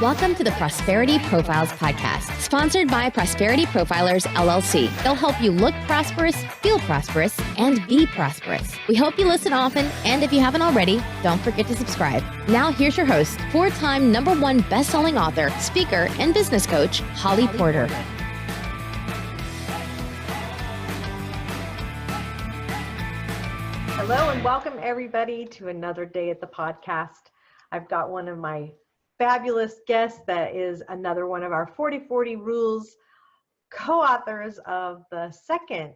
Welcome to the Prosperity Profiles Podcast, sponsored by Prosperity Profilers, LLC. They'll help you look prosperous, feel prosperous, and be prosperous. We hope you listen often, and if you haven't already, don't forget to subscribe. Now, here's your host, four-time #1 best-selling author, speaker, and business coach, Holly Porter. Hello, and welcome everybody to another day at the podcast. I've got one of my fabulous guests that is another one of our 40/40 Rules co-authors of the second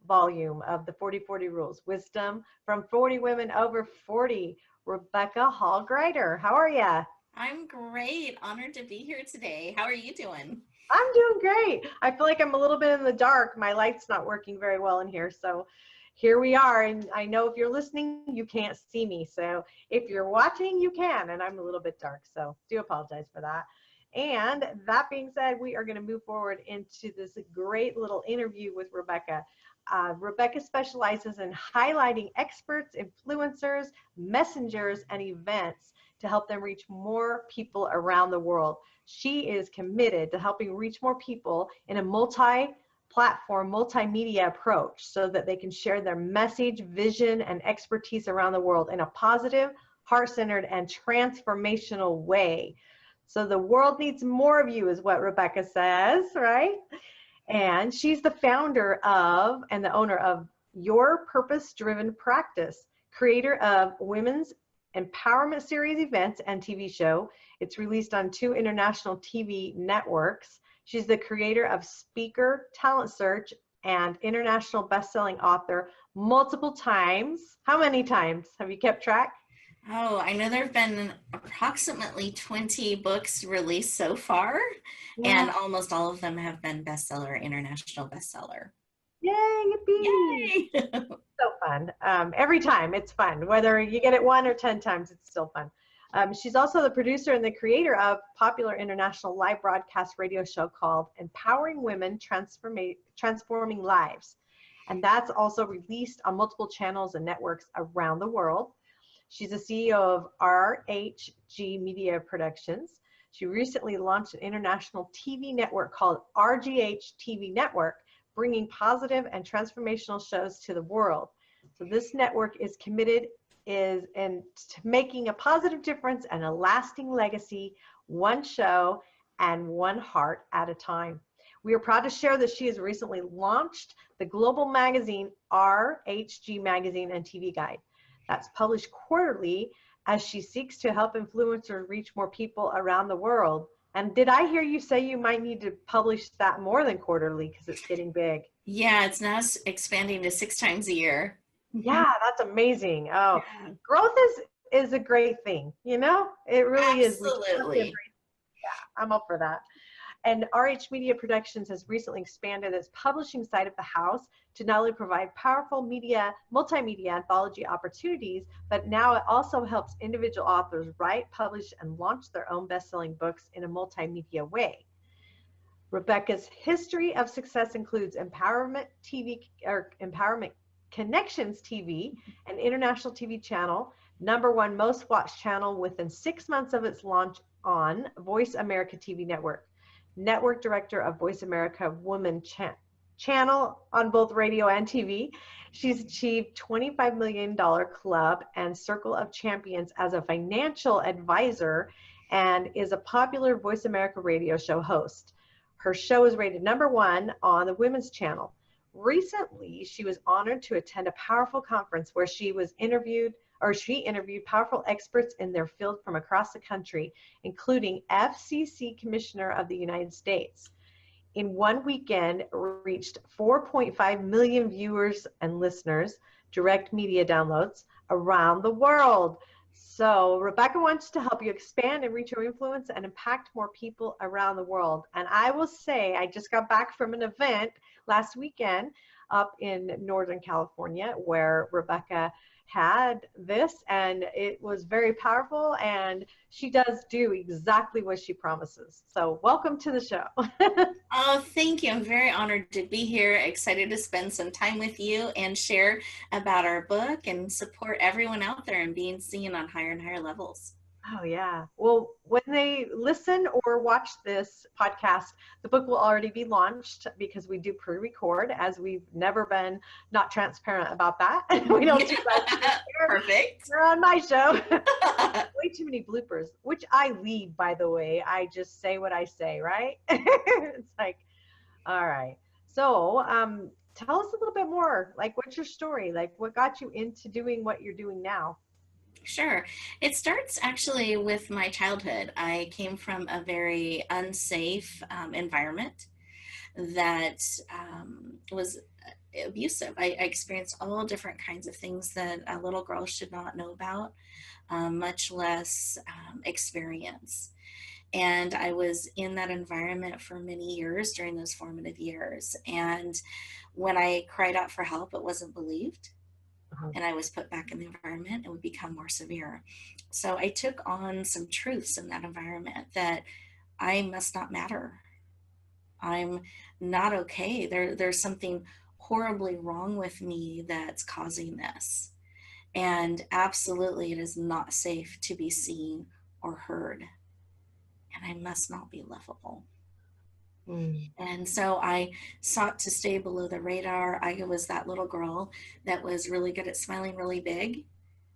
volume of the 40/40 Rules, Wisdom from 40 Women Over 40, Rebecca Hall-Gruyter. How are you? I'm great. Honored to be here today. How are you doing? I'm doing great. I feel like I'm a little bit in the dark. My light's not working very well in here, so here we are. And I know if you're listening, you can't see me. So if you're watching, you can. And I'm a little bit dark, so do apologize for that. And that being said, we are going to move forward into this great little interview with Rebecca. Rebecca specializes in highlighting experts, influencers, messengers, and events to help them reach more people around the world. She is committed to helping reach more people in a multi-platform, multimedia approach so that they can share their message, vision, and expertise around the world in a positive, heart-centered, and transformational way. So the world needs more of you is what Rebecca says, right? And she's the founder of and the owner of Your Purpose-Driven Practice, creator of Women's Empowerment Series events and TV show. It's released on 2 international TV networks. She's the creator of Speaker Talent Search and international best-selling author multiple times. How many times? Have you kept track? Oh, I know there have been approximately 20 books released so far, and almost all of them have been bestseller, international bestseller. Yay, yippee! Yay! So fun. Every time it's fun. Whether you get it 1 or 10 times, it's still fun. She's also the producer and the creator of popular international live broadcast radio show called Empowering Women, Transforming Lives. And that's also released on multiple channels and networks around the world. She's the CEO of RHG Media Productions. She recently launched an international TV network called RGH TV Network, bringing positive and transformational shows to the world. So this network is committed to making a positive difference and a lasting legacy, one show and one heart at a time. We are proud to share that she has recently launched the global magazine, RHG Magazine and TV Guide. That's published quarterly as she seeks to help influencers reach more people around the world. And did I hear you say you might need to publish that more than quarterly because it's getting big? Yeah, it's now expanding to 6 times a year. Yeah, that's amazing. Oh, yeah. Growth is a great thing, you know? It really is. Absolutely. Yeah, I'm up for that. And RH Media Productions has recently expanded its publishing side of the house to not only provide powerful multimedia anthology opportunities, but now it also helps individual authors write, publish, and launch their own best-selling books in a multimedia way. Rebecca's history of success includes Empowerment Connections TV, an international TV channel, #1 most watched channel within 6 months of its launch on Voice America TV Network. Network director of Voice America Woman channel on both radio and TV. She's achieved $25 million club and Circle of Champions as a financial advisor and is a popular Voice America radio show host. Her show is rated #1 on the Women's Channel. Recently, she was honored to attend a powerful conference where she interviewed powerful experts in their field from across the country, including FCC Commissioner of the United States. In one weekend, reached 4.5 million viewers and listeners, direct media downloads around the world. So Rebecca wants to help you expand and reach your influence and impact more people around the world. And I will say, I just got back from an event last weekend up in Northern California where Rebecca had this, and it was very powerful, and she does do exactly what she promises. So welcome to the show. Oh, thank you. I'm very honored to be here, excited to spend some time with you and share about our book and support everyone out there and being seen on higher and higher levels. Oh, yeah. Well, when they listen or watch this podcast, the book will already be launched because we do pre-record, as we've never been not transparent about that. We don't do that. Perfect. You're on my show. Way too many bloopers, which I leave, by the way. I just say what I say, right? It's like, all right. So, tell us a little bit more. Like, what's your story? Like, what got you into doing what you're doing now? Sure. It starts actually with my childhood. I came from a very unsafe environment that was abusive. I experienced all different kinds of things that a little girl should not know about, much less experience. And I was in that environment for many years during those formative years. And when I cried out for help, it wasn't believed. Uh-huh. And I was put back in the environment, it would become more severe. So I took on some truths in that environment that I must not matter. I'm not okay. There's something horribly wrong with me that's causing this. And absolutely, it is not safe to be seen or heard. And I must not be lovable. Mm. And so I sought to stay below the radar. I was that little girl that was really good at smiling really big,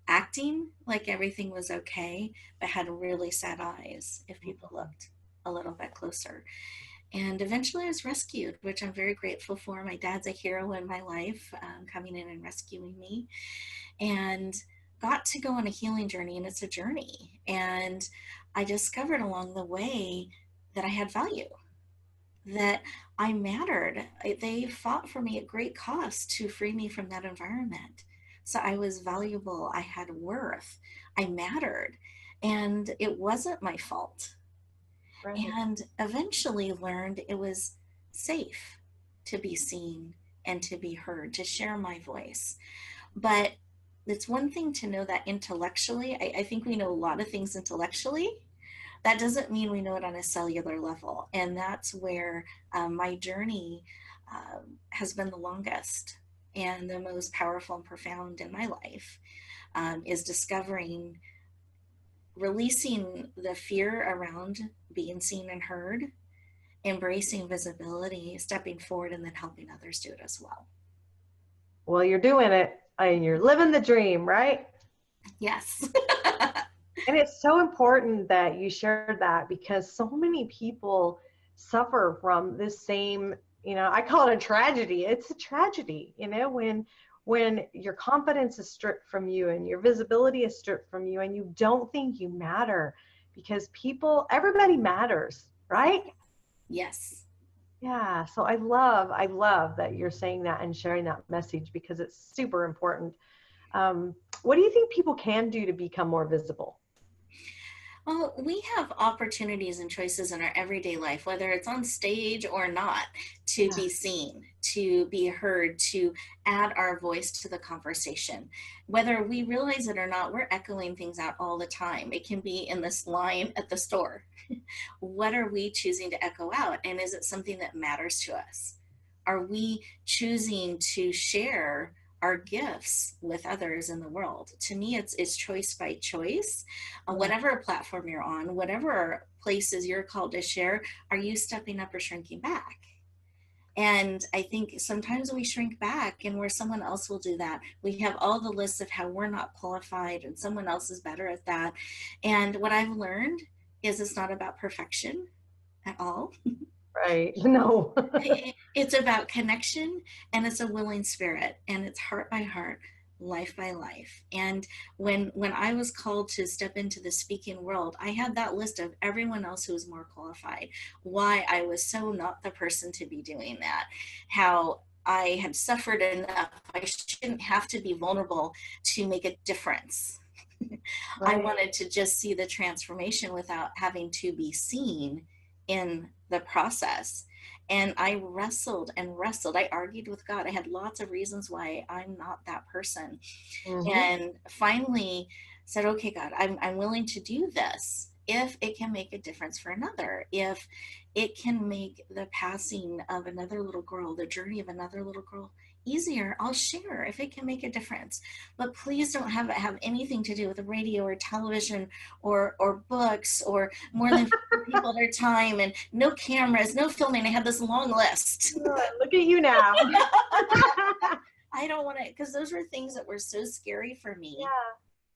acting like everything was okay, but had really sad eyes if people looked a little bit closer. And eventually I was rescued, which I'm very grateful for. My dad's a hero in my life, coming in and rescuing me, and got to go on a healing journey. And it's a journey. And I discovered along the way that I had value, that I mattered. They fought for me at great cost to free me from that environment. So I was valuable. I had worth. I mattered. And it wasn't my fault. Right. And eventually learned it was safe to be seen and to be heard, to share my voice. But it's one thing to know that intellectually. I think we know a lot of things intellectually. That doesn't mean we know it on a cellular level. And that's where my journey has been the longest and the most powerful and profound in my life, is discovering, releasing the fear around being seen and heard, embracing visibility, stepping forward, and then helping others do it as well. Well, you're doing it and you're living the dream, right? Yes. And it's so important that you shared that, because so many people suffer from this same, I call it a tragedy. It's a tragedy, when your confidence is stripped from you and your visibility is stripped from you and you don't think you matter, because everybody matters, right? Yes. Yeah. So I love that you're saying that and sharing that message, because it's super important. What do you think people can do to become more visible? Well, we have opportunities and choices in our everyday life, whether it's on stage or not, to be seen, to be heard, to add our voice to the conversation. Whether we realize it or not, we're echoing things out all the time. It can be in this line at the store. What are we choosing to echo out? And is it something that matters to us? Are we choosing to share our gifts with others in the world? To me, it's choice by choice. Whatever platform you're on, whatever places you're called to share, are you stepping up or shrinking back? And I think sometimes we shrink back, and where someone else will do that, we have all the lists of how we're not qualified and someone else is better at that. And what I've learned is it's not about perfection at all. Right. No. It's about connection, and it's a willing spirit, and it's heart by heart, life by life. And when I was called to step into the speaking world, I had that list of everyone else who was more qualified, why I was so not the person to be doing that, how I had suffered enough. I shouldn't have to be vulnerable to make a difference. Right. I wanted to just see the transformation without having to be seen in the process. And I wrestled and wrestled. I argued with God. I had lots of reasons why I'm not that person. Mm-hmm. And finally said, okay, God, I'm willing to do this if it can make a difference for another, if it can make the passing of another little girl, the journey of another little girl, easier, I'll share if it can make a difference. But please don't have it have anything to do with the radio or television or books or more than 50 people at a time, and no cameras, no filming. I have this long list. Look at you now. I don't want to, because those were things that were so scary for me. Yeah.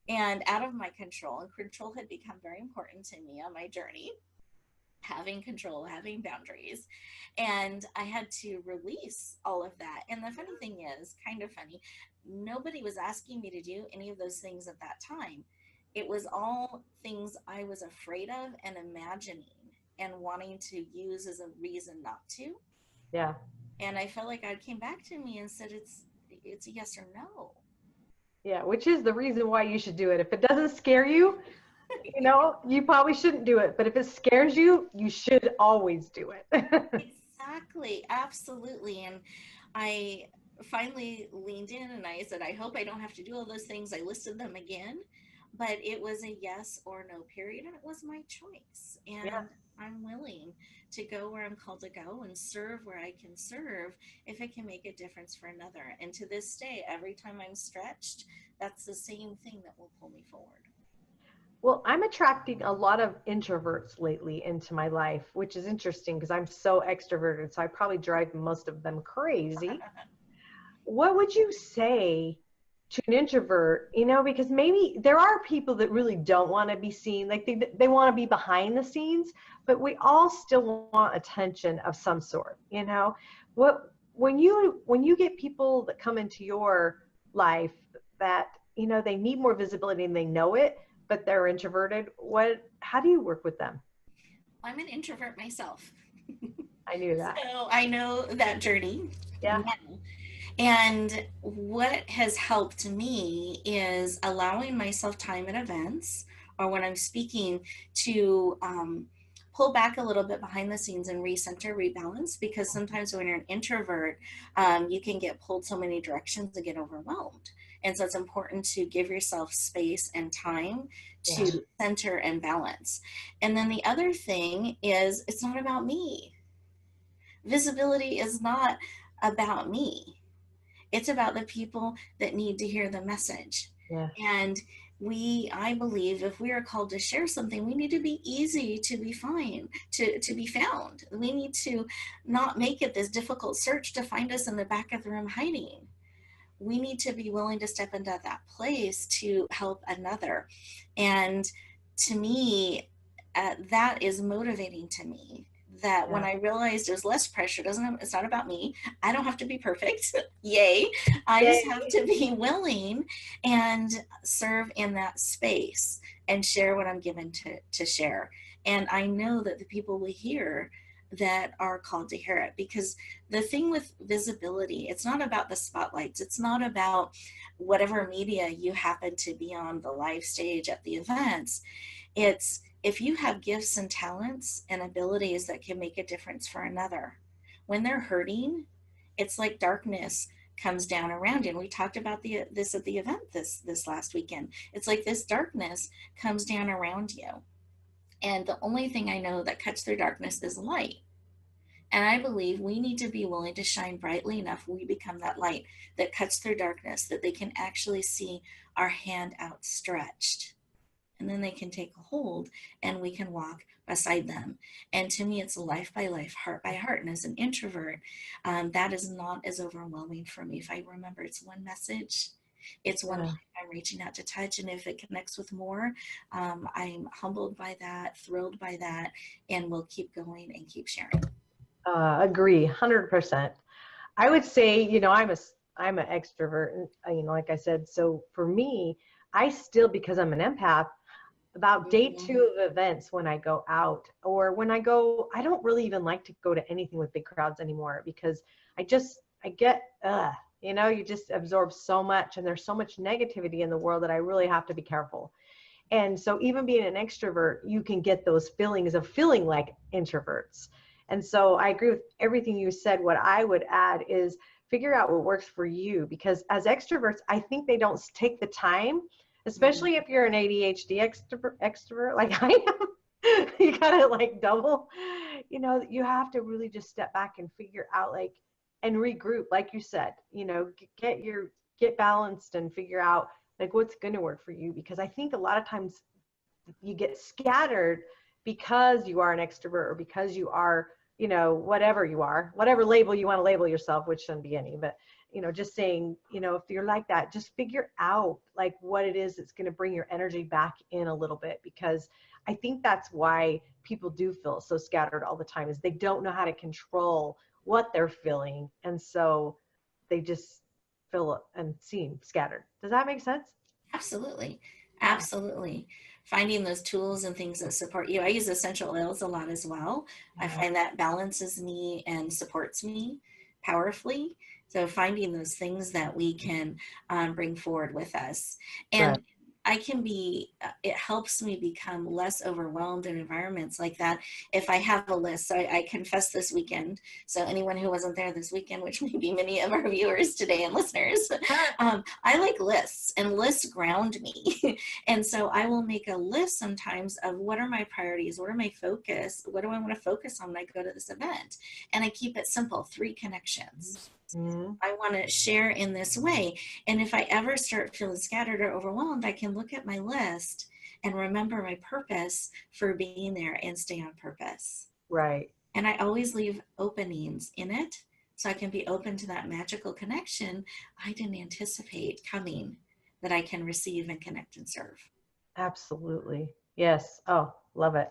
And out of my control, and control had become very important to me on my journey. Having control, having boundaries. And I had to release all of that. And the funny thing is, kind of funny, nobody was asking me to do any of those things at that time. It was all things I was afraid of and imagining and wanting to use as a reason not to. Yeah. And I felt like God came back to me and said, it's a yes or no. Yeah, which is the reason why you should do it. If it doesn't scare you, you know, you probably shouldn't do it. But if it scares you, you should always do it. Exactly. Absolutely. And I finally leaned in and I said, I hope I don't have to do all those things. I listed them again, but it was a yes or no period. And it was my choice. And Yeah. I'm willing to go where I'm called to go and serve where I can serve if it can make a difference for another. And to this day, every time I'm stretched, that's the same thing that will pull me forward. Well, I'm attracting a lot of introverts lately into my life, which is interesting because I'm so extroverted. So I probably drive most of them crazy. What would you say to an introvert, you know, because maybe there are people that really don't want to be seen, like they want to be behind the scenes, but we all still want attention of some sort, you know. When you get people that come into your life that, you know, they need more visibility and they know it, but they're introverted, how do you work with them? I'm an introvert myself. I knew that. So I know that journey. Yeah. And what has helped me is allowing myself time at events or when I'm speaking to pull back a little bit behind the scenes and recenter, rebalance, because sometimes when you're an introvert, you can get pulled so many directions and get overwhelmed. And so it's important to give yourself space and time to center and balance. And then the other thing is, it's not about me. Visibility is not about me. It's about the people that need to hear the message. Yeah. And I believe if we are called to share something, we need to be easy to be to be found. We need to not make it this difficult search to find us in the back of the room hiding. We need to be willing to step into that place to help another. And to me, that is motivating to me. That when I realized there's less pressure, it's not about me. I don't have to be perfect. Yay. I just have to be willing and serve in that space and share what I'm given to share. And I know that the people will hear that are called to hear it, because the thing with visibility, it's not about the spotlights. It's not about whatever media you happen to be on the live stage at the events. It's if you have gifts and talents and abilities that can make a difference for another, when they're hurting, it's like darkness comes down around you. And we talked about this at the event this last weekend. It's like this darkness comes down around you. And the only thing I know that cuts through darkness is light. And I believe we need to be willing to shine brightly enough when we become that light that cuts through darkness, that they can actually see our hand outstretched. And then they can take a hold and we can walk beside them. And to me, it's life by life, heart by heart. And as an introvert, that is not as overwhelming for me. If I remember, it's one message, it's one I'm reaching out to touch. And if it connects with more, I'm humbled by that, thrilled by that, and we'll keep going and keep sharing. Agree, 100%. I would say, you know, I'm an extrovert, you know, like I said, so for me, I still, because I'm an empath, about day 2 of events when I go out or when I don't really even like to go to anything with big crowds anymore, because I get, you know, you just absorb so much and there's so much negativity in the world that I really have to be careful. And so even being an extrovert, you can get those feelings of feeling like introverts. And so I agree with everything you said. What I would add is figure out what works for you, because as extroverts, I think they don't take the time, especially if you're an ADHD extrovert like I am. You gotta like double, you know, you have to really just step back and figure out like and regroup, like you said, get balanced and figure out like what's going to work for you. Because I think a lot of times you get scattered because you are an extrovert, or because you are, whatever you are, whatever label you want to label yourself, which shouldn't be any, but just saying, if you're like that, just figure out like what it is that's going to bring your energy back in a little bit. Because I think that's why people do feel so scattered all the time, is they don't know how to control what they're feeling. And so they just feel and seem scattered. Does that make sense? Absolutely. Absolutely. Finding those tools and things that support you. I use essential oils a lot as well. I find that balances me and supports me powerfully. So finding those things that we can bring forward with us. And Right. I can be, it helps me become less overwhelmed in environments like that if I have a list. So I confess this weekend. So anyone who wasn't there this weekend, which may be many of our viewers today and listeners, I like lists, and lists ground me. And so I will make a list sometimes of what are my priorities, what are my focus, what do I want to focus on when I go to this event? And I keep it simple, 3 connections. Mm-hmm. I want to share in this way. And if I ever start feeling scattered or overwhelmed, I can look at my list and remember my purpose for being there and stay on purpose. Right. And I always leave openings in it so I can be open to that magical connection I didn't anticipate coming, that I can receive and connect and serve. Absolutely. Yes. Oh, love it.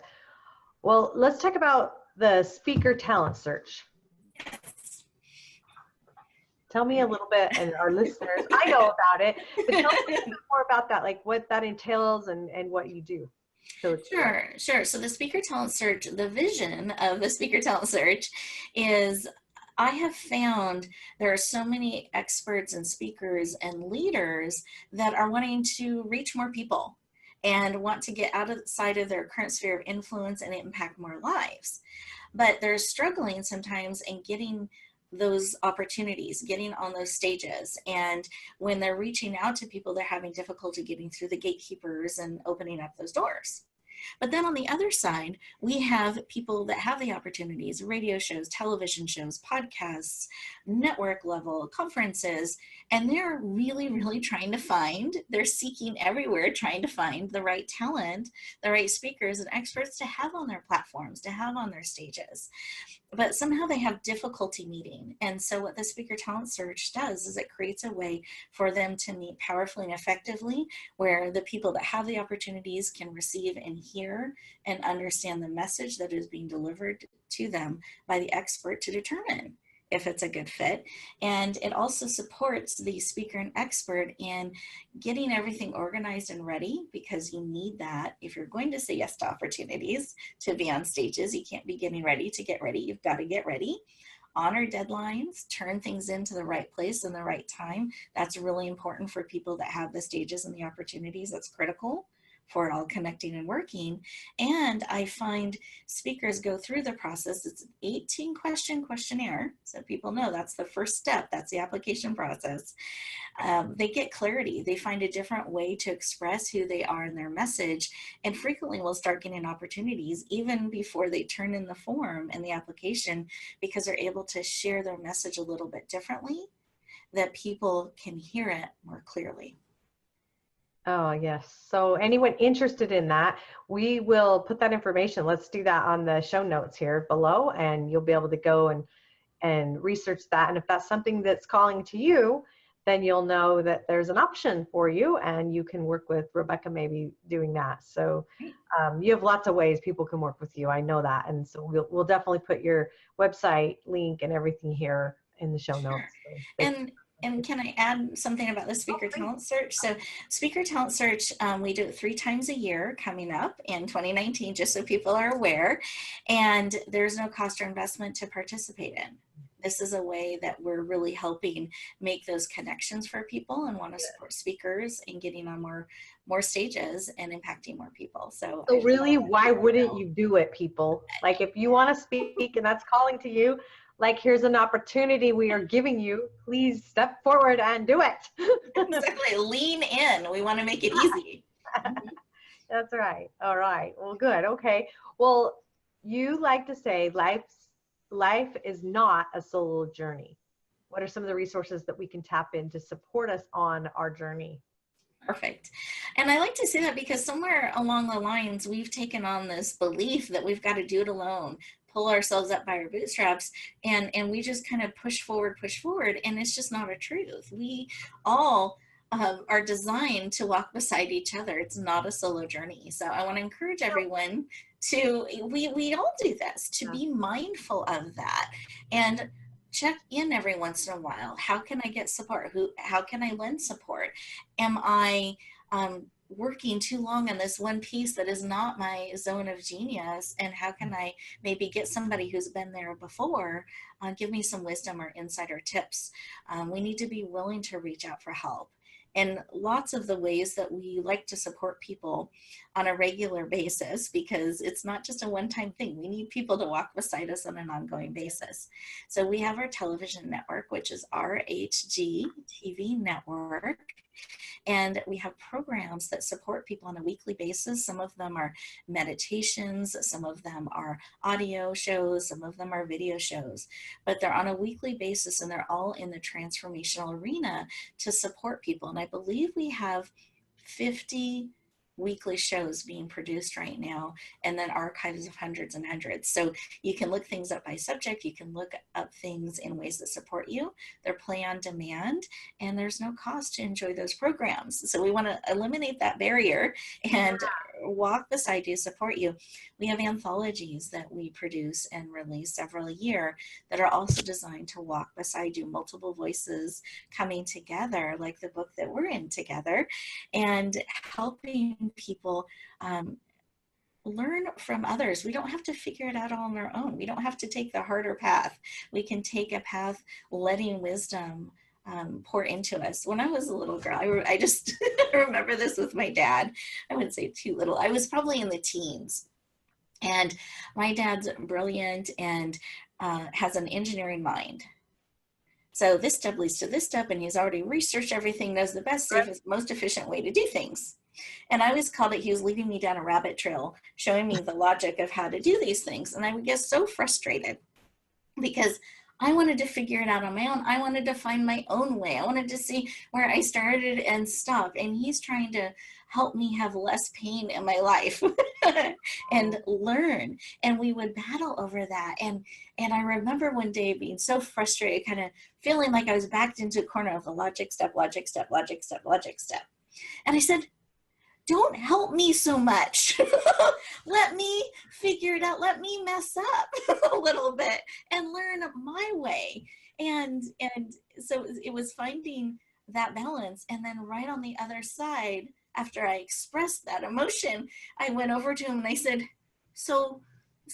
Well, let's talk about the speaker talent search. Yes. Tell me a little bit, and our listeners, I know about it, but tell me a little bit more about that, like what that entails and what you do. So Sure. So the speaker talent search, the vision of the speaker talent search is, I have found there are so many experts and speakers and leaders that are wanting to reach more people and want to get outside of their current sphere of influence and impact more lives. But they're struggling sometimes in getting those opportunities, getting on those stages. And when they're reaching out to people, they're having difficulty getting through the gatekeepers and opening up those doors. But then on the other side, we have people that have the opportunities, radio shows, television shows, podcasts, network level, conferences, and they're really, really trying to find, they're seeking everywhere, trying to find the right talent, the right speakers and experts to have on their platforms, to have on their stages. But somehow they have difficulty meeting. And so what the speaker talent search does is it creates a way for them to meet powerfully and effectively, where the people that have the opportunities can receive and hear and understand the message that is being delivered to them by the expert to determine if it's a good fit. And it also supports the speaker and expert in getting everything organized and ready, because you need that if you're going to say yes to opportunities to be on stages. You can't be getting ready to get ready. You've got to get ready. Honor deadlines, turn things into the right place and the right time. That's really important for people that have the stages and the opportunities. That's critical for it all connecting and working. And I find speakers go through the process. It's an 18-question questionnaire, so people know that's the first step. That's the application process. They get clarity. They find a different way to express who they are in their message, and frequently will start getting opportunities even before they turn in the form and the application, because they're able to share their message a little bit differently, that people can hear it more clearly. Oh, yes. So anyone interested in that, we will put that information. Let's do that on the show notes here below, and you'll be able to go and research that. And if that's something that's calling to you, then you'll know that there's an option for you, and you can work with Rebecca maybe doing that. So you have lots of ways people can work with you. I know that. And so we'll definitely put your website link and everything here in the show notes. So And can I add something about the speaker talent search? So speaker talent search, we do it 3 times a year coming up in 2019, just so people are aware. And there's no cost or investment to participate in. This is a way that we're really helping make those connections for people and want to support speakers in getting on more stages and impacting more people. So really, why wouldn't you do it, people? Like, if you want to speak and that's calling to you, like, here's an opportunity we are giving you. Please step forward and do it. Exactly. Lean in. We want to make it easy. That's right. All right. Well, good. Okay. Well, you like to say life is not a solo journey. what are some of the resources that we can tap in to support us on our journey? Perfect. And I like to say that because somewhere along the lines, we've taken on this belief that we've got to do it alone, pull ourselves up by our bootstraps, and we just kind of push forward, and it's just not a truth. We all are designed to walk beside each other. It's not a solo journey. So I want to encourage everyone to, we all do this, to be mindful of that, and check in every once in a while. How can I get support? How can I lend support? Am I working too long on this one piece that is not my zone of genius? And how can I maybe get somebody who's been there before, give me some wisdom or insight or tips? We need to be willing to reach out for help. And lots of the ways that we like to support people on a regular basis, because it's not just a one-time thing. We need people to walk beside us on an ongoing basis. So we have our television network, which is RHG TV Network. And we have programs that support people on a weekly basis. Some of them are meditations, some of them are audio shows, some of them are video shows, but they're on a weekly basis, and they're all in the transformational arena to support people. And I believe we have 50 weekly shows being produced right now, and then archives of hundreds and hundreds. So you can look things up by subject, you can look up things in ways that support you. They're play on demand, and there's no cost to enjoy those programs. So we want to eliminate that barrier and walk beside you, support you. We have anthologies that we produce and release several a year that are also designed to walk beside you, multiple voices coming together, like the book that we're in together, and helping people learn from others. We don't have to figure it out on our own. We don't have to take the harder path. We can take a path letting wisdom pour into us. When I was a little girl, I just remember this with my dad. I wouldn't say too little. I was probably in the teens. And my dad's brilliant and has an engineering mind. So this step leads to this step, and he's already researched everything, knows the best, safest, most efficient way to do things. And I always called it, he was leading me down a rabbit trail, showing me the logic of how to do these things. And I would get so frustrated because I wanted to figure it out on my own. I wanted to find my own way. I wanted to see where I started and stopped. And he's trying to help me have less pain in my life and learn. And we would battle over that. And I remember one day being so frustrated, kind of feeling like I was backed into a corner of the logic step, logic step, logic step, logic step. And I said, don't help me so much. Let me figure it out. Let me mess up a little bit and learn my way. And so it was finding that balance. And then right on the other side, after I expressed that emotion, I went over to him and I said, so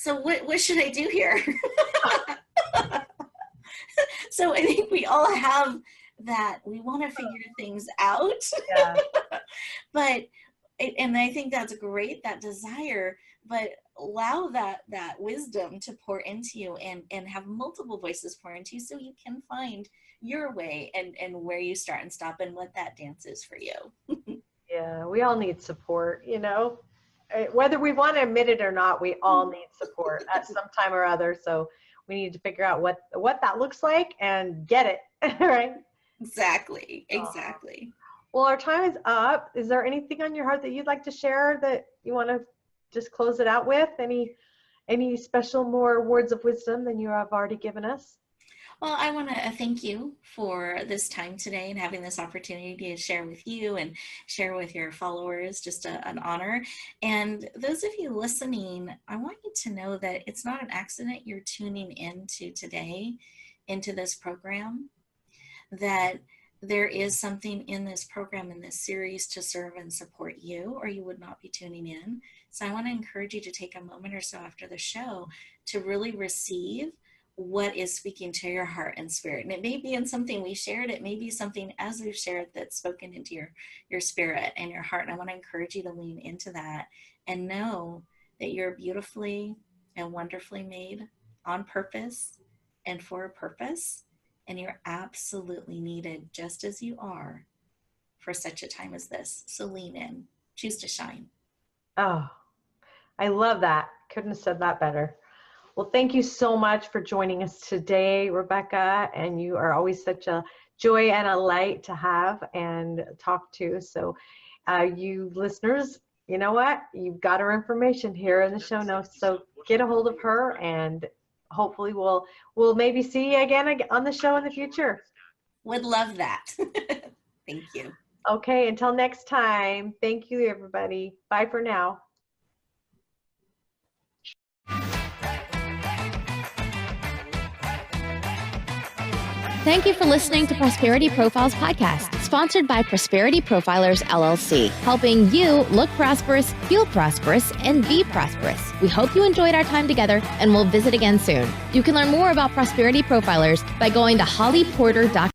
what should I do here? So I think we all have that. We want to figure things out. Yeah. And I think that's great, that desire, but allow that wisdom to pour into you and have multiple voices pour into you so you can find your way and where you start and stop and what that dance is for you. Yeah, we all need support, whether we want to admit it or not, we all need support at some time or other. So we need to figure out what that looks like and get it, right? Exactly. Well, our time is up. Is there anything on your heart that you'd like to share that you want to just close it out with? Any special more words of wisdom than you have already given us? Well, I want to thank you for this time today and having this opportunity to share with you and share with your followers. Just an honor. And those of you listening, I want you to know that it's not an accident you're tuning into today, into this program, that there is something in this program, in this series, to serve and support you, or you would not be tuning in. So I want to encourage you to take a moment or so after the show to really receive what is speaking to your heart and spirit. And it may be in something we shared, it may be something as we've shared that's spoken into your spirit and your heart. And I want to encourage you to lean into that and know that you're beautifully and wonderfully made on purpose and for a purpose. And you're absolutely needed just as you are for such a time as this. So lean in, choose to shine. Oh, I love that. Couldn't have said that better. Well, thank you so much for joining us today, Rebecca. And you are always such a joy and a light to have and talk to. So you listeners, you know what? You've got her information here in the show notes. So get a hold of her, and hopefully we'll maybe see you again on the show in the future. Would love that. Thank you. Okay, until next time. Thank you, everybody. Bye for now. Thank you for listening to Prosperity Profiles Podcast, sponsored by Prosperity Profilers, LLC, helping you look prosperous, feel prosperous, and be prosperous. We hope you enjoyed our time together, and we'll visit again soon. You can learn more about Prosperity Profilers by going to hollyporter.com.